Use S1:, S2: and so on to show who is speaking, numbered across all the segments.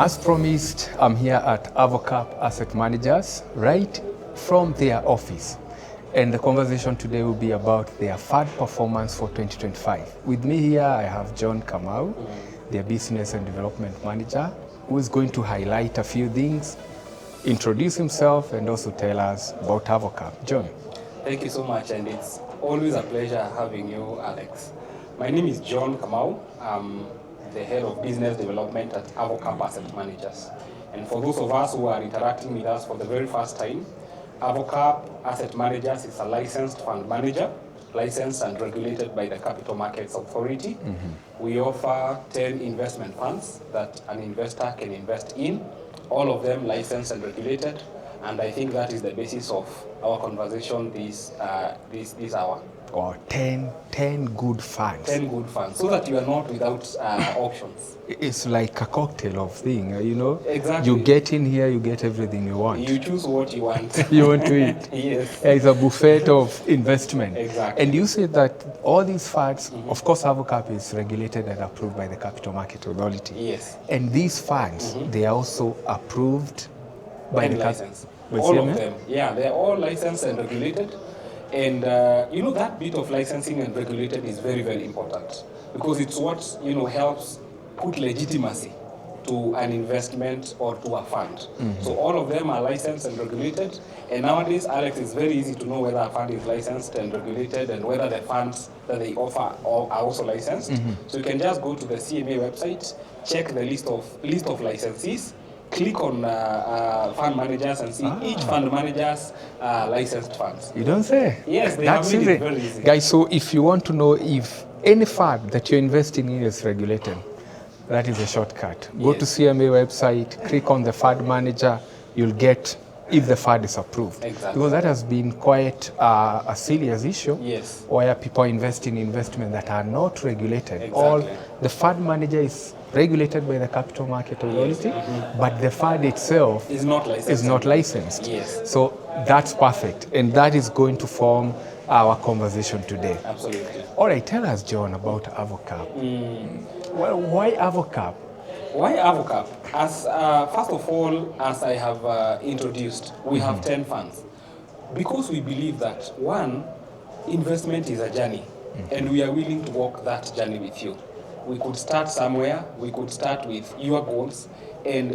S1: As promised, I'm here at Avocap Asset Managers, right from their office. And the conversation today will be about their fund performance for 2025. With me here, I have John Kamau, their Business and Development Manager, who is going to highlight a few things, introduce himself, and also tell us about Avocap. John.
S2: Thank you so much, and it's always a pleasure having you, Alex. My name is John Kamau. I'm the head of business development at Avocap Asset Managers. And for those of us who are interacting with us for the very first time, Avocap Asset Managers is a licensed fund manager, licensed and regulated by the Capital Markets Authority. We offer 10 investment funds that an investor can invest in, all of them licensed and regulated. And I think that is the basis of our conversation this hour.
S1: Or 10 good funds.
S2: 10 good funds, so that you are not without options.
S1: It's like a cocktail of thing, you know?
S2: Exactly.
S1: You get in here, you get everything you want.
S2: You choose what you want.
S1: You want to eat.
S2: Yes.
S1: It's a buffet of investment.
S2: Exactly.
S1: And you said that all these funds, of course, Avocap is regulated and approved by the Capital Market Authority.
S2: Yes.
S1: And these funds, they are also approved by
S2: And
S1: the
S2: licensed.
S1: by
S2: All
S1: CMA?
S2: of them. Yeah, they're all licensed and regulated. And you know, that bit of licensing and regulated is very, very important, because it's what, helps put legitimacy to an investment or to a fund. So all of them are licensed and regulated. And nowadays, Alex, it's very easy to know whether a fund is licensed and regulated and whether the funds that they offer are also licensed. So you can just go to the CMA website, check the list of licensees, click on fund managers and see each fund manager's licensed funds.
S1: You don't say?
S2: Yes, they
S1: That's
S2: have made
S1: easy.
S2: it very easy.
S1: Guys, so if you want to know if any fund that you're investing in is regulated, that is a shortcut. Go to
S2: Yes.
S1: CMA website, click on the fund manager, you'll get if the fund is approved.
S2: Exactly.
S1: Because that has been quite a serious issue.
S2: Yes.
S1: Where people invest in investments that are not regulated.
S2: Exactly.
S1: All the fund manager is regulated by the Capital Market Authority, but the fund itself
S2: It's not licensed.
S1: is not licensed.
S2: Yes.
S1: So that's perfect, and that is going to form our conversation today.
S2: Absolutely.
S1: All right, tell us, John, about Avocap. Well, why Avocap?
S2: Why Avocap? As first of all, as I have introduced, we have 10 funds, because we believe that one, investment is a journey, and we are willing to walk that journey with you. We could start somewhere. We could start with your goals, and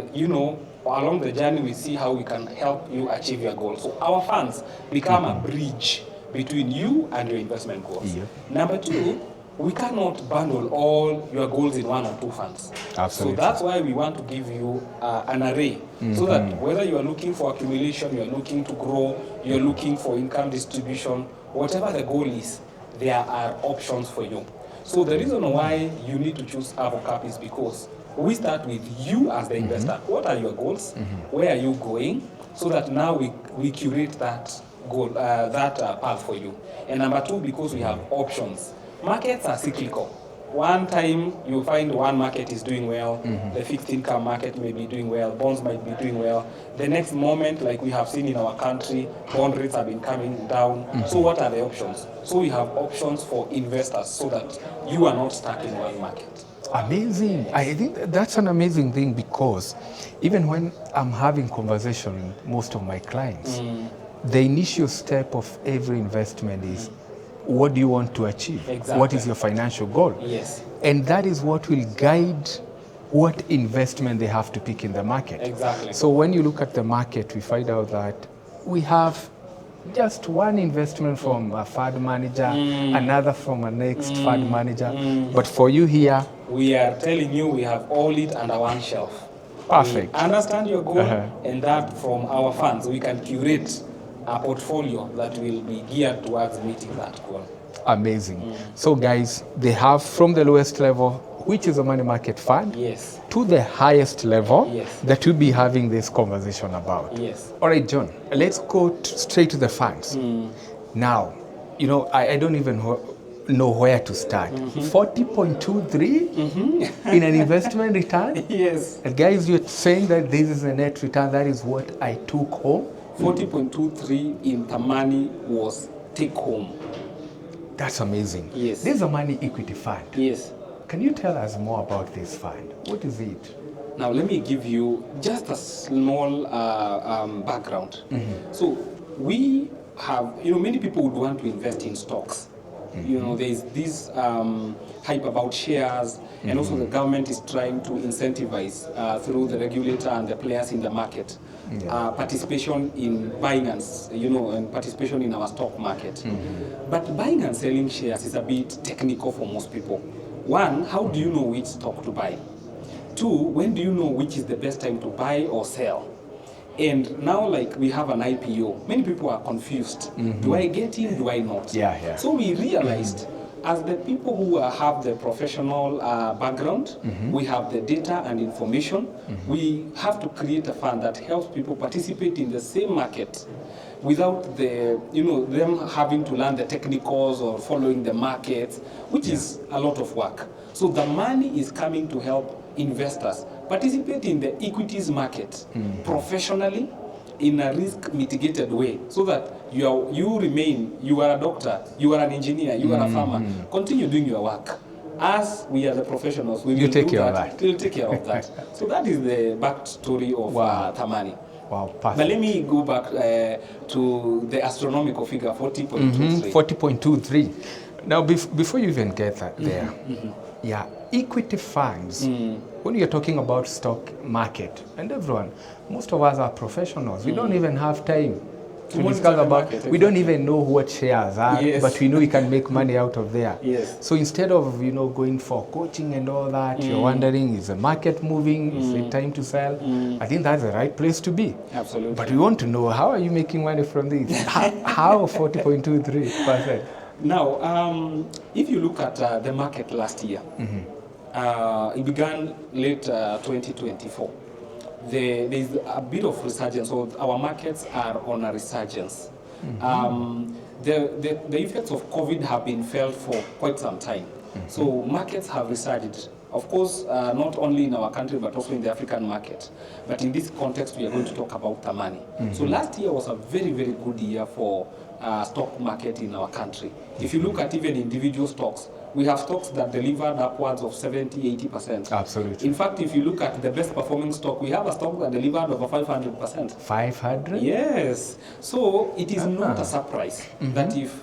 S2: along the journey we see how we can help you achieve your goals. So our funds become a bridge between you and your investment goals.
S1: Yeah.
S2: Number two, we cannot bundle all your goals in one or two funds.
S1: Absolutely.
S2: So that's why we want to give you an array, so that whether you are looking for accumulation, you are looking to grow, you are looking for income distribution, whatever the goal is, there are options for you. So the reason why you need to choose Avocap is because we start with you as the investor. What are your goals? Where are you going? So that now we curate that goal, path for you. And number two, because we have options. Markets are cyclical. One time you find one market is doing well, the fixed income market may be doing well, bonds might be doing well. The next moment, like we have seen in our country, bond rates have been coming down. So what are the options? So we have options for investors, so that you are not stuck in one market.
S1: Amazing. I think that's an amazing thing, because even when I'm having conversation with most of my clients, the initial step of every investment is, what do you want to achieve?
S2: Exactly.
S1: What is your financial goal?
S2: Yes.
S1: And that is what will guide what investment they have to pick in the market.
S2: Exactly.
S1: So when you look at the market, we find out that we have just one investment from a fund manager, another from a next fund manager. But for you here,
S2: We are telling you we have all it under one shelf.
S1: perfect.
S2: We understand your goal, and that from our funds we can curate a portfolio that will be geared towards meeting that goal.
S1: Amazing. So guys, they have from the lowest level, which is a money market fund,
S2: Yes.
S1: to the highest level
S2: Yes.
S1: that we'll be having this conversation about.
S2: Yes.
S1: All right, John, let's go straight to the funds. Now, I don't even know where to start. 40.23 in an investment return?
S2: Yes.
S1: And guys, you're saying that this is a net return. That is what I took home.
S2: 40.23 in Thamani was take home.
S1: That's amazing.
S2: Yes.
S1: This is a money equity fund.
S2: Yes.
S1: Can you tell us more about this fund? What is it?
S2: Now, let me give you just a small background. So, we have, many people would want to invest in stocks. There's this hype about shares, and also the government is trying to incentivize through the regulator and the players in the market participation in buying and participation in our stock market. But buying and selling shares is a bit technical for most people. One, how do you know which stock to buy? Two, when do you know which is the best time to buy or sell? And now, like, we have an IPO. Many people are confused. Do I get in? Do I not?
S1: Yeah.
S2: So we realized, as the people who have the professional background, we have the data and information, we have to create a fund that helps people participate in the same market without them having to learn the technicals or following the market, which is a lot of work. So the money is coming to help investors participate in the equities market professionally in a risk mitigated way, so that you are a doctor, you are an engineer, you are a farmer, continue doing your work. As we are the professionals, we will
S1: take
S2: do
S1: care of
S2: that.
S1: that.
S2: We'll take care of that. So that is the backstory of Thamani.
S1: Wow, perfect.
S2: But let me go back to the astronomical figure, 40.23.
S1: 40.23. Now, before you even get there, equity funds, when you're talking about stock market, and everyone, most of us are professionals. We don't even have time to discuss about,
S2: market,
S1: we don't even know what shares are, but we know we can make money out of there.
S2: Yes.
S1: So instead of, going for coaching and all that, you're wondering, is the market moving? Is it time to sell? I think that's the right place to be.
S2: Absolutely.
S1: But we want to know, how are you making money from this? How 40.23%?
S2: Now, if you look at the market last year, it began late 2024. There's a bit of resurgence, so our markets are on a resurgence. The effects of COVID have been felt for quite some time. So markets have resurged. Of course, not only in our country, but also in the African market. But in this context, we are going to talk about Thamani. So last year was a very, very good year for stock market in our country. If you look at even individual stocks, we have stocks that delivered upwards of 70-80%.
S1: Absolutely.
S2: In fact, if you look at the best performing stock, we have a stock that delivered over 500%.
S1: 500?
S2: Yes. So it is not a surprise that if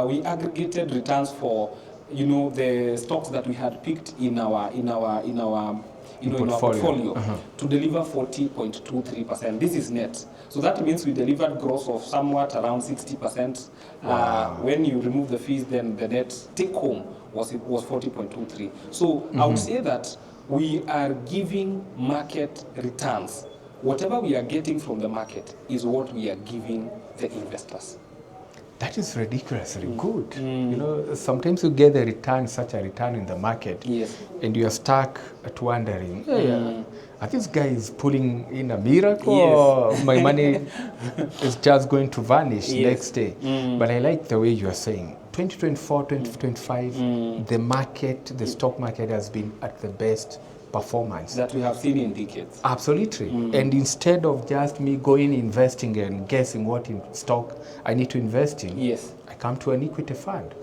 S2: we aggregated returns for the stocks that we had picked in our portfolio to deliver 40.23%. This is net. So that means we delivered gross of somewhat around 60%. When you remove the fees, then the net take home was 40.23. So I would say that we are giving market returns. Whatever we are getting from the market is what we are giving the investors.
S1: That is ridiculously good. Sometimes you get such a return in the market, and you are stuck at wondering, are these guys pulling in a miracle, or my money is just going to vanish next day? But I like the way you are saying, 2024, 2025, the market, the stock market has been at the best performance
S2: that we have seen in decades.
S1: Absolutely. And instead of just me going investing and guessing what in stock I need to invest in, I come to an equity fund.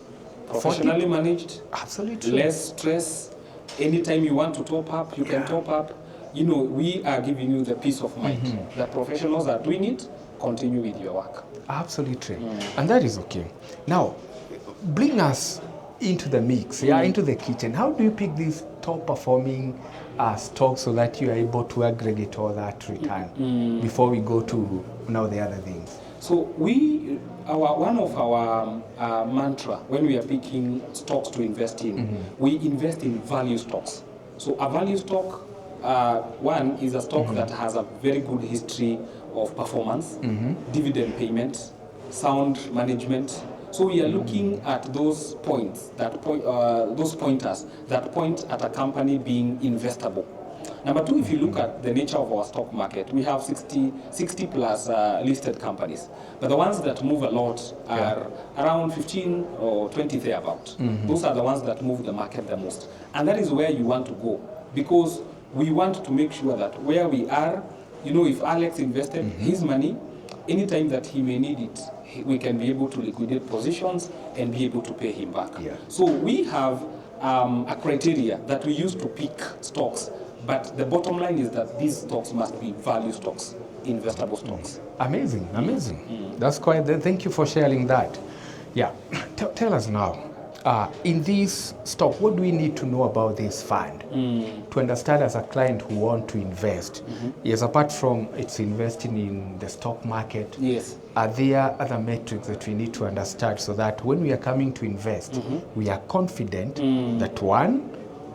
S2: Professionally managed.
S1: Absolutely.
S2: Less stress. Anytime you want to top up, you can top up. We are giving you the peace of mind. The professionals are doing it. Continue with your work.
S1: Absolutely. And that is okay. Now, bring us into the mix, into the kitchen. How do you pick these top performing stocks so that you are able to aggregate all that return before we go to now the other things?
S2: So one of our mantra when we are picking stocks to invest in, we invest in value stocks. So a value stock, one is a stock that has a very good history of performance, dividend payment, sound management. So we are looking at those pointers that point at a company being investable. Number two, if you look at the nature of our stock market, we have 60 plus listed companies. But the ones that move a lot are around 15 or 20 thereabout. Those are the ones that move the market the most. And that is where you want to go, because we want to make sure that where we are, if Alex invested his money, anytime that he may need it, we can be able to liquidate positions and be able to pay him back. So we have a criteria that we use to pick stocks But the bottom line is that these stocks must be value stocks, investable stocks.
S1: Amazing, amazing. That's quite, thank you for sharing that. Yeah, tell us now, in this stock, what do we need to know about this fund to understand as a client who want to invest? Yes, apart from it's investing in the stock market,
S2: Yes.
S1: are there other metrics that we need to understand so that when we are coming to invest, we are confident that one,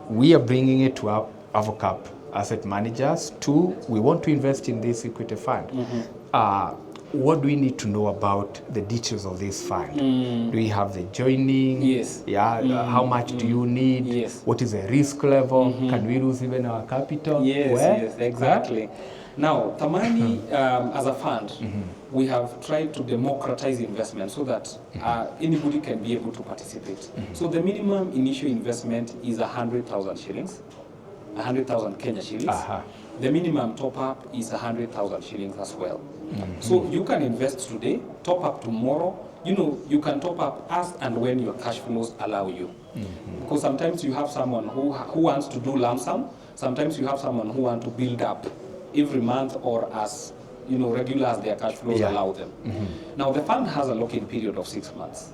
S1: we are bringing it to our Avocap asset managers, two, we want to invest in this equity fund. What do we need to know about the details of this fund? Do we have the joining?
S2: Yes.
S1: Yeah. How much do you need?
S2: Yes.
S1: What is the risk level? Can we lose even our capital?
S2: Yes,
S1: Where?
S2: yes, exactly. Now, Thamani, as a fund, we have tried to democratize investment so that anybody can be able to participate. So the minimum initial investment is 100,000 shillings, 100,000 Kenya shillings. The minimum top-up is 100,000 shillings as well. So you can invest today, top up tomorrow. You know, you can top up as and when your cash flows allow you. Because sometimes you have someone who wants to do lump sum. Sometimes you have someone who wants to build up every month or as regular as their cash flows allow them. Now the fund has a lock-in period of 6 months.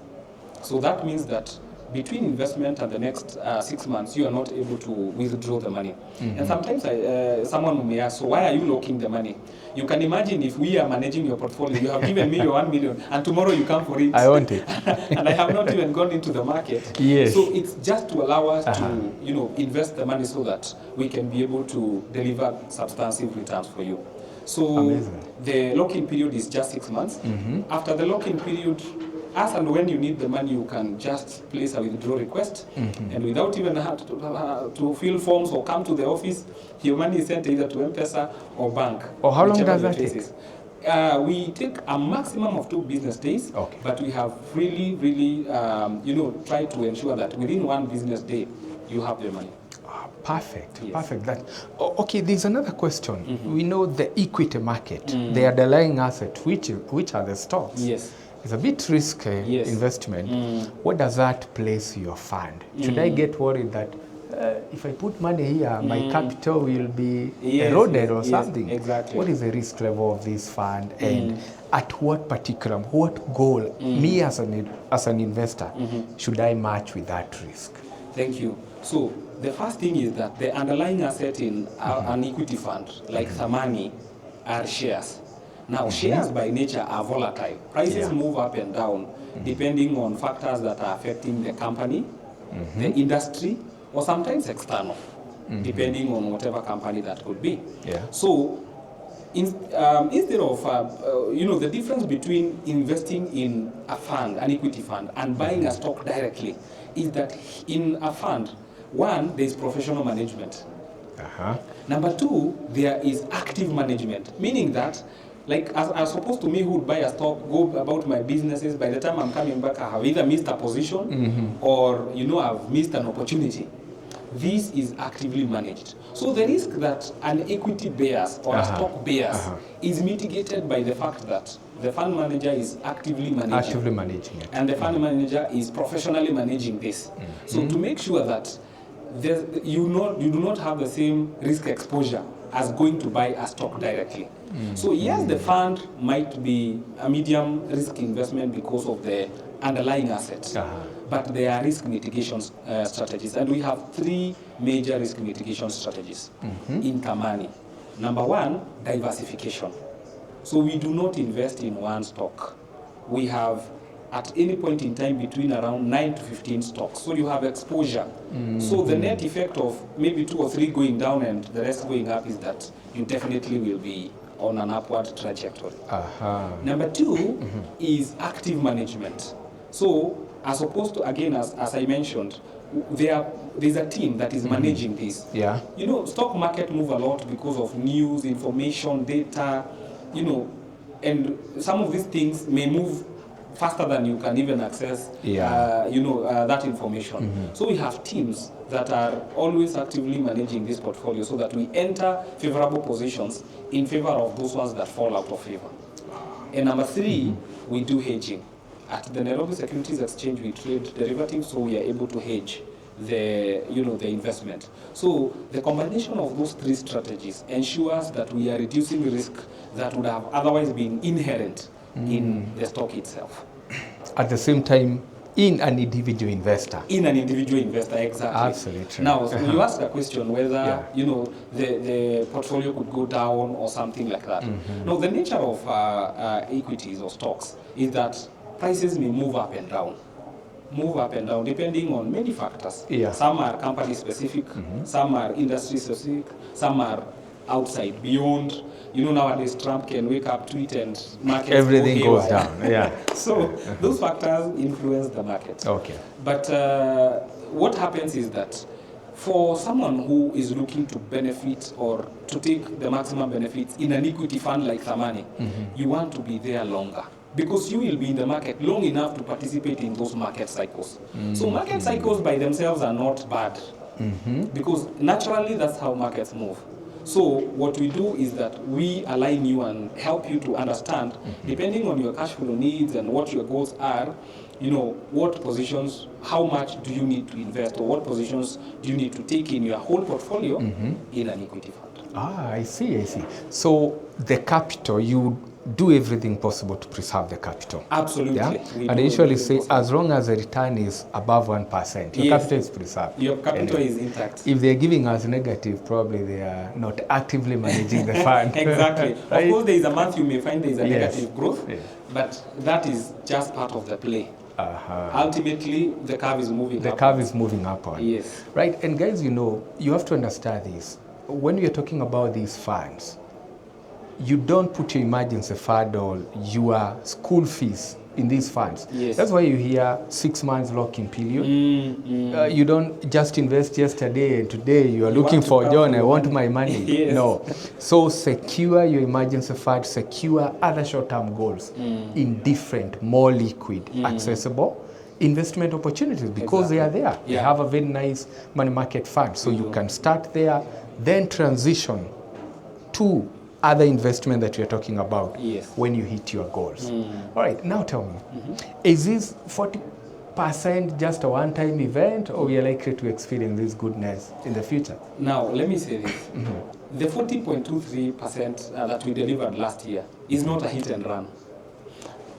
S2: So that means that between investment and the next 6 months, you are not able to withdraw the money. And sometimes someone may ask, so why are you locking the money? You can imagine if we are managing your portfolio, you have given me your 1 million, and tomorrow you come for it.
S1: I want it.
S2: And I have not even gone into the market.
S1: Yes.
S2: So it's just to allow us to invest the money so that we can be able to deliver substantive returns for you. So
S1: amazing.
S2: The lock-in period is just 6 months. After the lock-in period, as and when you need the money, you can just place a withdrawal request, and without even having to fill forms or come to the office, your money is sent either to M-Pesa or bank.
S1: Or how long does that take?
S2: We take a maximum of 2 business days, but we have really, tried to ensure that within 1 business day, you have the money.
S1: Perfect, yes. Perfect. Okay, there's another question. We know the equity market, the underlying asset, which are the stocks.
S2: Yes.
S1: It's a bit risky investment. What does that place your fund? Should I get worried that if I put money here, my capital will be eroded or something?
S2: Exactly.
S1: What is the risk level of this fund, and at what goal, me as an investor, should I match with that risk?
S2: Thank you. So the first thing is that the underlying asset in an equity fund like Thamani are shares. Now, shares by nature are volatile. Prices move up and down depending on factors that are affecting the company, the industry, or sometimes external, depending on whatever company that could be. So, instead of, the difference between investing in a fund, an equity fund, and buying a stock directly is that in a fund, one, there is professional management. Number two, there is active management, meaning that like as opposed to me who would buy a stock, go about my businesses, by the time I'm coming back, I have either missed a position or, I've missed an opportunity. This is actively managed. So the risk that an equity bears or a stock bears is mitigated by the fact that the fund manager is actively managing it. And the fund manager is professionally managing this. So to make sure that you do not have the same risk exposure as going to buy a stock directly. So yes, the fund might be a medium risk investment because of the underlying assets, but there are risk mitigation strategies, and we have 3 major risk mitigation strategies in Thamani. Number 1, diversification. So we do not invest in one stock. We have at any point in time between around 9 to 15 stocks. So you have exposure. So the net effect of maybe 2 or 3 going down and the rest going up is that you definitely will be on an upward trajectory. Number 2 is active management. So as opposed to, again, as I mentioned, there's a team that is managing this. Stock market move a lot because of news, information, data, and some of these things may move faster than you can even access that information. So we have teams that are always actively managing this portfolio so that we enter favorable positions in favor of those ones that fall out of favor. And number 3, we do hedging. At the Nairobi Securities Exchange, we trade derivatives, so we are able to hedge the investment. So the combination of those three strategies ensures that we are reducing risk that would have otherwise been inherent in the stock itself.
S1: At the same time, in an individual investor.
S2: In an individual investor, exactly.
S1: Absolutely.
S2: Now, so you asked a question whether the portfolio could go down or something like that. Now, the nature of equities or stocks is that prices may move up and down. Depending on many factors.
S1: Yeah.
S2: Some are company specific, some are industry specific, some are outside, beyond. Nowadays Trump can wake up, tweet, and markets
S1: everything
S2: go
S1: goes down. Yeah.
S2: So those factors influence the market.
S1: Okay.
S2: But what happens is that for someone who is looking to benefit or to take the maximum benefits in an equity fund like Thamani, you want to be there longer. Because you will be in the market long enough to participate in those market cycles. So market cycles by themselves are not bad. Because naturally that's how markets move. So what we do is that we align you and help you to understand, depending on your cash flow needs and what your goals are, what positions, how much do you need to invest, or what positions do you need to take in your whole portfolio in an equity fund.
S1: I see. So the capital, you do everything possible to preserve the capital.
S2: Absolutely.
S1: Yeah? And I usually say, as long as the return is above 1%, your capital is preserved.
S2: Your capital is intact.
S1: If they're giving us negative, probably they are not actively managing the fund.
S2: Exactly.
S1: Right?
S2: Of course, there is a month you may find there is a negative growth, but that is just part of the play. Ultimately, the curve is moving upward.
S1: The curve is moving upward.
S2: Yes.
S1: Right, and guys, you have to understand this. When we are talking about these funds, you don't put your emergency fund or your school fees in these funds.
S2: Yes.
S1: That's why you hear 6 months lock-in period. You don't just invest yesterday and today you are looking for John, I want my money.
S2: Yes.
S1: No. So secure your emergency fund, secure other short-term goals in different, more liquid, accessible investment opportunities because they are there.
S2: Yeah.
S1: They have a very nice money market fund. So you can start there, then transition to other investment that you're talking about when you hit your goals. All right, now tell me, is this 40% just a one-time event, or we are likely to experience this goodness in the future?
S2: Now, let me say this. The 14.23% that we delivered last year is not a hit and run.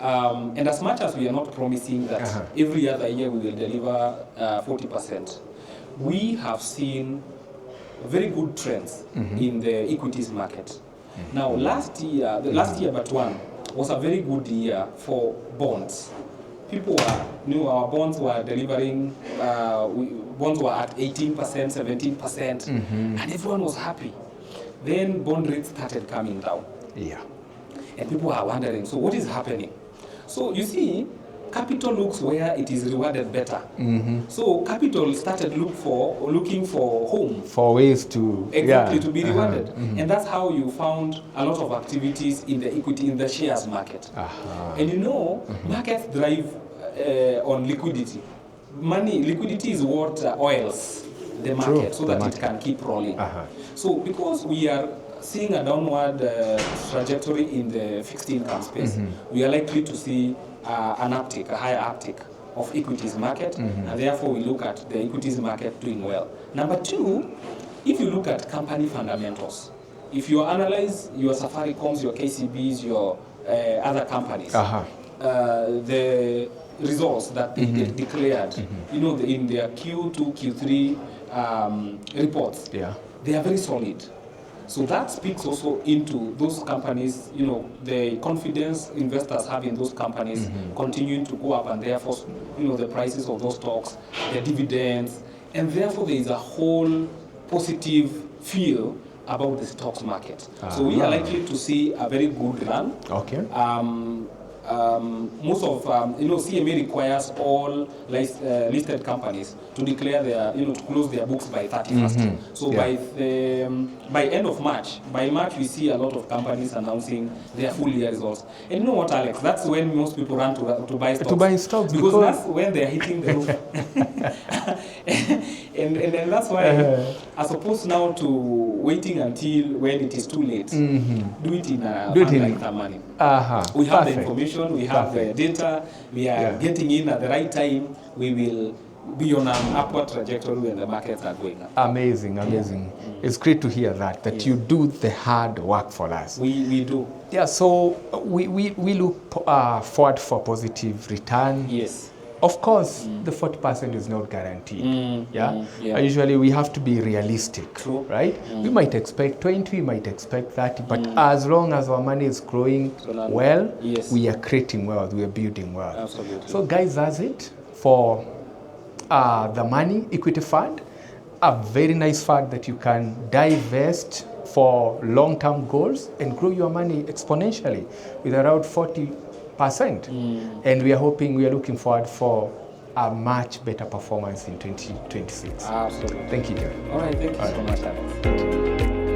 S2: And as much as we are not promising that every other year we will deliver 40%, we have seen very good trends in the equities market. Now, last year but one, was a very good year for bonds. People knew our bonds were delivering, bonds were at 18%, 17%, and everyone was happy. Then bond rates started coming down.
S1: Yeah.
S2: And people are wondering, so what is happening? So you see, capital looks where it is rewarded better. So capital started looking for home.
S1: For ways to
S2: to be rewarded. And that's how you found a lot of activities in the equity, in the shares market. And markets drive on liquidity. Liquidity is what oils the market so that it can keep rolling. So because we are seeing a downward trajectory in the fixed income space, we are likely to see an uptick, a higher uptick of equities market, and therefore we look at the equities market doing well. Number two, if you look at company fundamentals, if you analyze your Safaricoms, your KCBs, your other companies, the results that they declared, in their Q2, Q3 reports, they are very solid. So that speaks also into those companies, the confidence investors have in those companies continuing to go up, and therefore, the prices of those stocks, the dividends, and therefore there is a whole positive feel about the stocks market. So we are likely to see a very good run.
S1: Okay.
S2: Most of, CMA requires all listed companies to declare their, to close their books by 31st. So by end of March, we see a lot of companies announcing their full year results. And you know what, Alex? That's when most people run to buy stocks.
S1: To buy stocks
S2: because that's when they're hitting the roof. and that's why, as opposed now to waiting until when it is too late, do it in a fund like Thamani. We have the information, we have the data, we are getting in at the right time. We will be on an upward trajectory when the markets are going up.
S1: Amazing, amazing. It's great to hear that
S2: Yes.
S1: you do the hard work for us.
S2: We do.
S1: Yeah, so we look forward for positive return.
S2: Yes.
S1: Of course, the 40% is not guaranteed. Yeah?
S2: Yeah.
S1: Usually we have to be realistic.
S2: True.
S1: Right? We might expect 20, we might expect 30, but as long as our money is growing well,
S2: Yes.
S1: we are creating wealth, we are building wealth.
S2: Absolutely.
S1: So guys, that's it for the Money Equity Fund. A very nice fund that you can divest for long-term goals and grow your money exponentially with around 40%. And we are looking forward for a much better performance in 2026.
S2: Absolutely.
S1: Thank you, Jerry.
S2: All right, thank you so much, Alex.